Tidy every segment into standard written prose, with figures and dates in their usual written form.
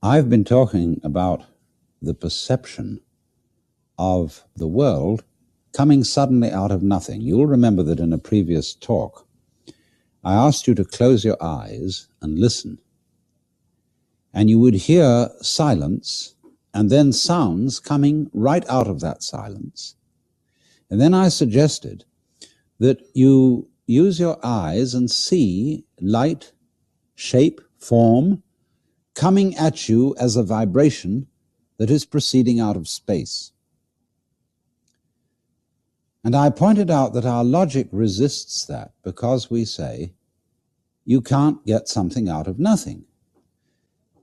I've been talking about the perception of the world coming suddenly out of nothing. You'll remember that in a previous talk, I asked you to close your eyes and listen. And you would hear silence and then sounds coming right out of that silence. And then I suggested that you use your eyes and see light, shape, form, coming at you as a vibration that is proceeding out of space. And I pointed out that our logic resists that because we say, you can't get something out of nothing.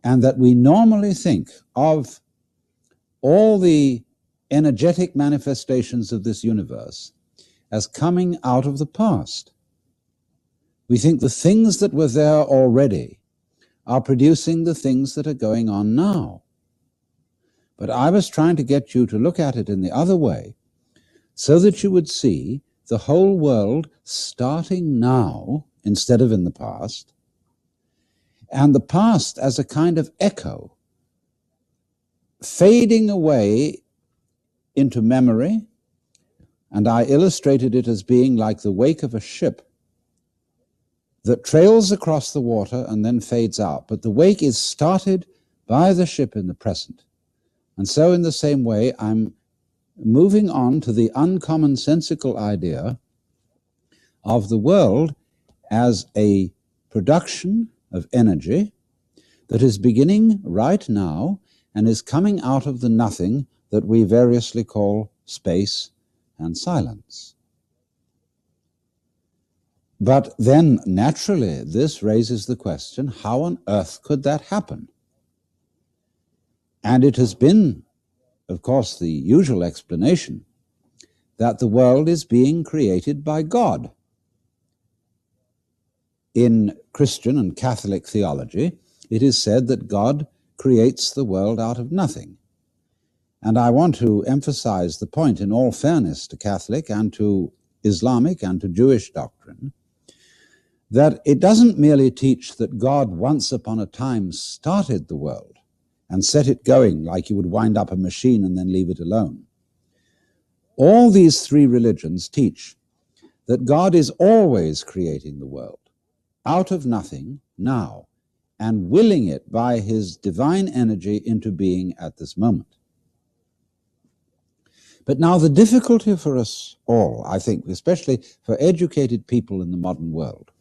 And that we normally think of all the energetic manifestations of this universe as coming out of the past. We think the things that were there already are producing the things that are going on now. But I was trying to get you to look at it in the other way, so that you would see the whole world starting now instead of in the past, and the past as a kind of echo, fading away into memory, and I illustrated it as being like the wake of a ship that trails across the water and then fades out. But the wake is started by the ship in the present. And so in the same way, I'm moving on to the uncommonsensical idea of the world as a production of energy that is beginning right now and is coming out of the nothing that we variously call space and silence. But then, naturally, this raises the question, how on earth could that happen? And it has been, of course, the usual explanation that the world is being created by God. In Christian and Catholic theology, it is said that God creates the world out of nothing. And I want to emphasize the point, in all fairness to Catholic and to Islamic and to Jewish doctrine, that it doesn't merely teach that God once upon a time started the world and set it going like you would wind up a machine and then leave it alone. All these three religions teach that God is always creating the world out of nothing now and willing it by his divine energy into being at this moment. But now the difficulty for us all, I think, especially for educated people in the modern world,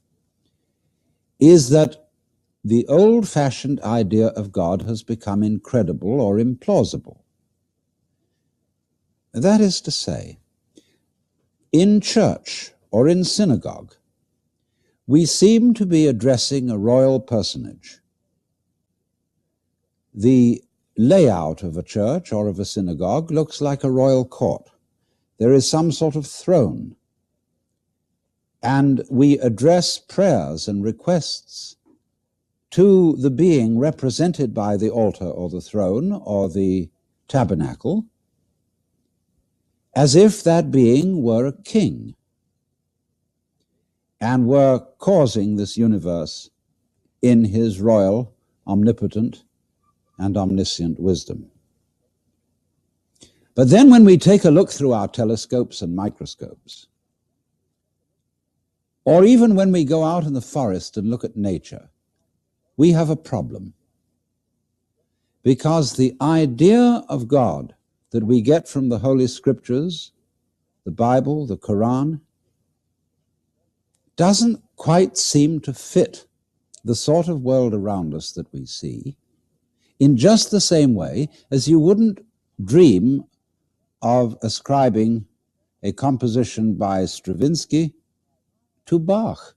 is that the old-fashioned idea of God has become incredible or implausible. That is to say, in church or in synagogue, we seem to be addressing a royal personage. The layout of a church or of a synagogue looks like a royal court. There is some sort of throne, and we address prayers and requests to the being represented by the altar or the throne or the tabernacle, as if that being were a king and were causing this universe in his royal, omnipotent, and omniscient wisdom. But then when we take a look through our telescopes and microscopes, or even when we go out in the forest and look at nature, we have a problem. Because the idea of God that we get from the Holy Scriptures, the Bible, the Quran, doesn't quite seem to fit the sort of world around us that we see, in just the same way as you wouldn't dream of ascribing a composition by Stravinsky to Bach.